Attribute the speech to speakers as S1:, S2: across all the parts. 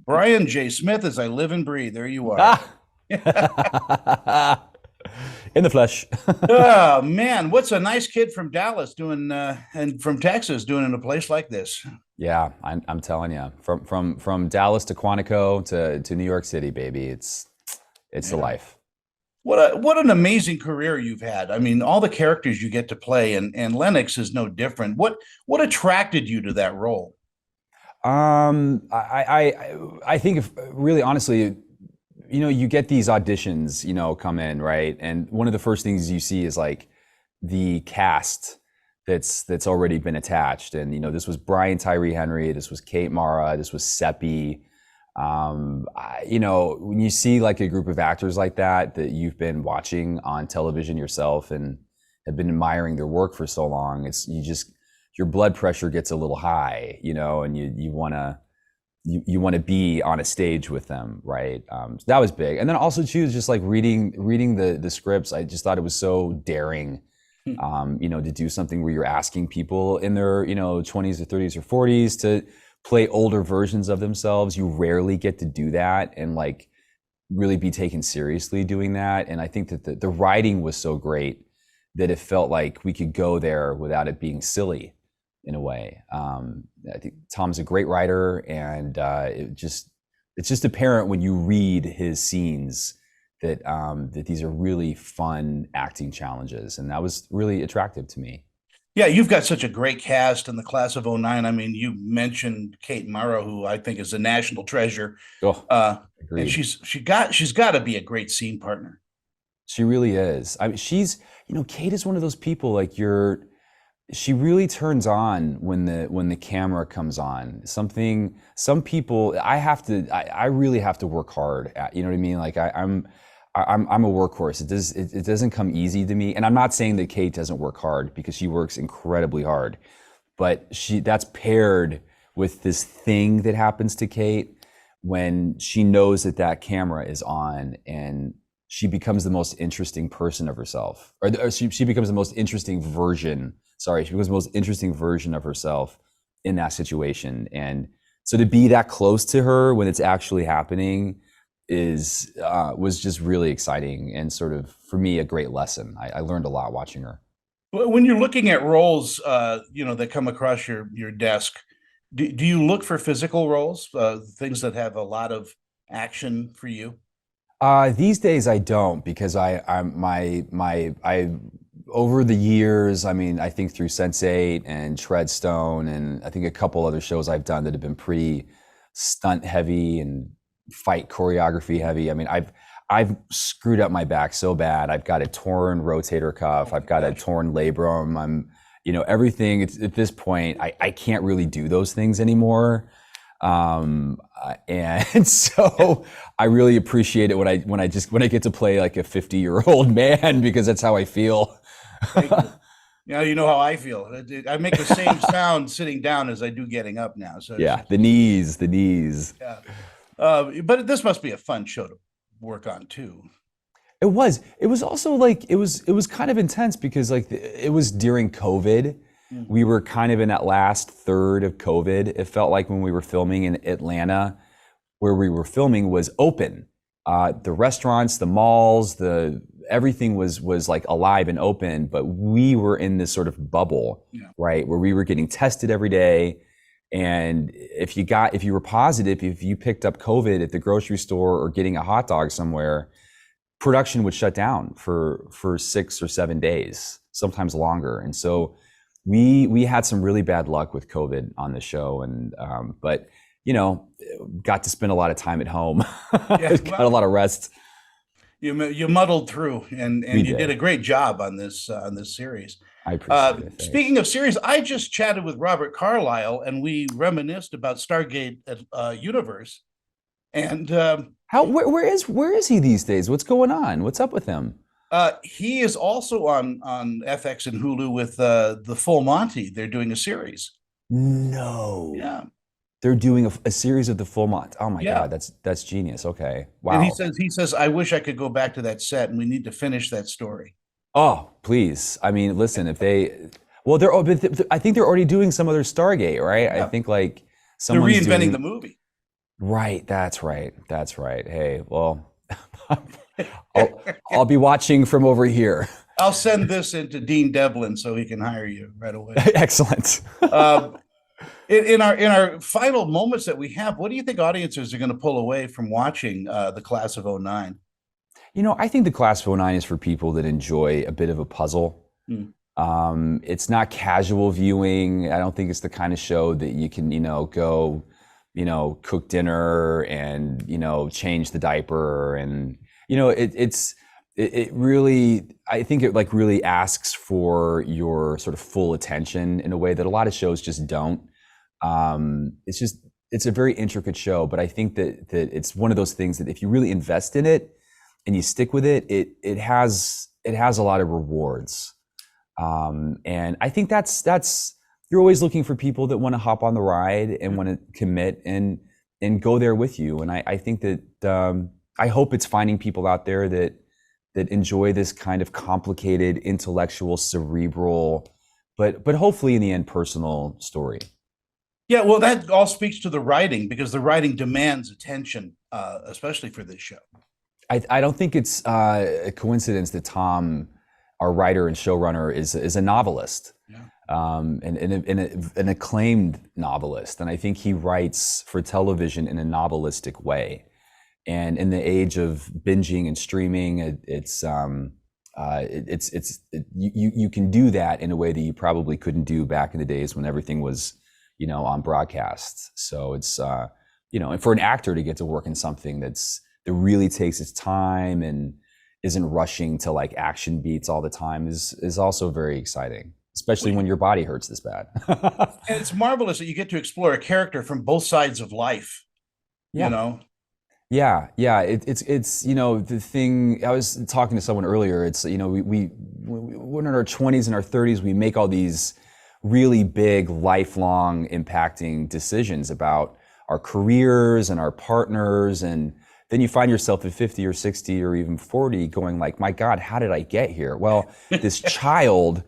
S1: Brian J. Smith as I live and breathe. There you are.
S2: Ah! In the flesh.
S1: Oh man, what's a nice kid from Dallas doing and from Texas doing in a place like this?
S2: Yeah, I'm telling you, from Dallas to Quantico to New York City, baby. It's the
S1: Yeah.
S2: life.
S1: What an amazing career you've had. I mean, all the characters you get to play and Lennox is no different. What attracted you to that role?
S2: I think if really honestly, you get these auditions, come in, right? And one of the first things you see is like the cast that's already been attached. And this was Brian Tyree Henry, this was Kate Mara, this was Seppi. When you see like a group of actors like that you've been watching on television yourself and have been admiring their work for so long, your blood pressure gets a little high, and you want to be on a stage with them, right? So that was big. And then also too, just like reading the scripts, I just thought it was so daring, to do something where you're asking people in their 20s or 30s or 40s to play older versions of themselves. You rarely get to do that and like really be taken seriously doing that. And I think that the writing was so great that it felt like we could go there without it being silly in a way. I think Tom's a great writer, and it's just apparent when you read his scenes that these are really fun acting challenges, and that was really attractive to me.
S1: Yeah, you've got such a great cast in the class of '09. I mean, you mentioned Kate Mara, who I think is a national treasure.
S2: Oh,
S1: Uh, and
S2: agreed.
S1: she's got to be a great scene partner.
S2: She really is. I mean, Kate is one of those people like she really turns on when the camera comes on. Some people, I really have to work hard at, you know what I mean? Like I'm a workhorse. It doesn't come easy to me. And I'm not saying that Kate doesn't work hard, because she works incredibly hard, but that's paired with this thing that happens to Kate when she knows that camera is on, and she becomes the most interesting person of herself, or she becomes the most interesting version. Sorry, she becomes the most interesting version of herself in that situation. And so to be that close to her when it's actually happening was just really exciting, and sort of for me a great lesson. I learned a lot watching her.
S1: When you're looking at roles, that come across your desk, do you look for physical roles, things that have a lot of action for you?
S2: These days I don't, because I'm I over the years, I mean, I think through Sense8 and Treadstone, and I think a couple other shows I've done that have been pretty stunt heavy and fight choreography heavy. I mean, I've screwed up my back so bad. I've got a torn rotator
S1: Oh
S2: cuff.
S1: my
S2: I've got a
S1: gosh.
S2: torn labrum. Everything. At this point, I can't really do those things anymore. And so I really appreciate it when I get to play like a 50-year-old man, because that's how I feel.
S1: Thank you. Yeah, you know how I feel. I make the same sound sitting down as I do getting up now. So
S2: Yeah, the knees.
S1: yeah. But this must be a fun show to work on too.
S2: It was. It was also like it was kind of intense, because like it was during COVID. We
S1: Mhm.
S2: were kind of in that last third of COVID. It felt like when we were filming in Atlanta, where we were filming was open. The restaurants, the malls, the everything was like alive and open, but we were in this sort of bubble,
S1: Yeah.
S2: right, where we were getting tested every day. And if you were positive, if you picked up COVID at the grocery store or getting a hot dog somewhere, production would shut down for 6 or 7 days, sometimes longer. And so we had some really bad luck with COVID on the show, and but you know, got to spend a lot of time at home,
S1: Yeah.
S2: got a
S1: Well,
S2: lot of rest.
S1: you muddled through, and
S2: We
S1: you did a
S2: did.
S1: great job on this series.
S2: I appreciate it.
S1: Speaking
S2: Thanks.
S1: of series, I just chatted with Robert Carlyle, and we reminisced about Stargate Universe. And
S2: Where is he these days? What's going on? What's up with him?
S1: he is also on FX and Hulu with the Full Monty. They're doing a series.
S2: No.
S1: Yeah,
S2: They're doing a series of the full month. Oh my
S1: yeah.
S2: God, that's genius. Okay.
S1: And he
S2: Wow.
S1: says he says I wish I could go back to that set, and we need to finish that story.
S2: Oh, please. I mean, listen, if they, well, I think they're already doing some other Stargate, right? I
S1: Yeah,
S2: think like
S1: they're
S2: someone's
S1: reinventing the
S2: doing,
S1: movie.
S2: Right. That's right. That's right. Hey, well, I'll be watching from over here.
S1: I'll send this into Dean Devlin so he can hire you right away.
S2: Excellent.
S1: Uh, in our final moments that we have, what do you think audiences are going to pull away from watching the class of '09?
S2: I think the Class of '09 is for people that enjoy a bit of a puzzle.
S1: Hmm.
S2: It's not casual viewing. I don't think it's the kind of show that you can, go, cook dinner and, change the diaper. And, it really, I think it like really asks for your sort of full attention in a way that a lot of shows just don't. It's a very intricate show, but I think that it's one of those things that if you really invest in it and you stick with it, it has a lot of rewards. And I think that's you're always looking for people that want to hop on the ride and want to commit and go there with you. And I think that I hope it's finding people out there that enjoy this kind of complicated, intellectual, cerebral, but hopefully in the end personal story.
S1: Yeah, well, that all speaks to the writing because the writing demands attention, especially for this show.
S2: I don't think it's a coincidence that Tom, our writer and showrunner, is a novelist,
S1: Yeah.
S2: an acclaimed novelist, and I think he writes for television in a novelistic way. And in the age of binging and streaming, you can do that in a way that you probably couldn't do back in the days when everything was, on broadcast. So it's and for an actor to get to work in something that really takes its time and isn't rushing to like action beats all the time is also very exciting, especially when your body hurts this bad.
S1: And it's marvelous that you get to explore a character from both sides of life.
S2: Yeah.
S1: You know,
S2: Yeah. It's the thing. I was talking to someone earlier. It's when in our 20s and our 30s, we make all these really big, lifelong, impacting decisions about our careers and our partners, and then you find yourself at 50 or 60 or even 40 going like, my God, how did I get here? Well, this child,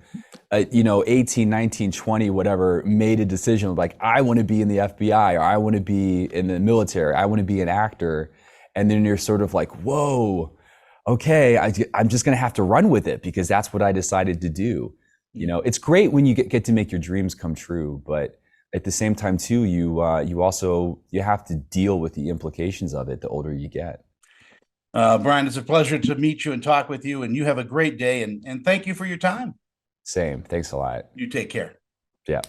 S2: 18, 19, 20, whatever, made a decision of like, I want to be in the FBI, or I want to be in the military, I want to be an actor. And then you're sort of like, whoa, okay, I'm just going to have to run with it because that's what I decided to do. It's great when you get to make your dreams come true, but at the same time too, you have to deal with the implications of it the older you get.
S1: Brian, it's a pleasure to meet you and talk with you, and you have a great day, and thank you for your time.
S2: Same. Thanks a lot.
S1: You take care.
S2: Yeah.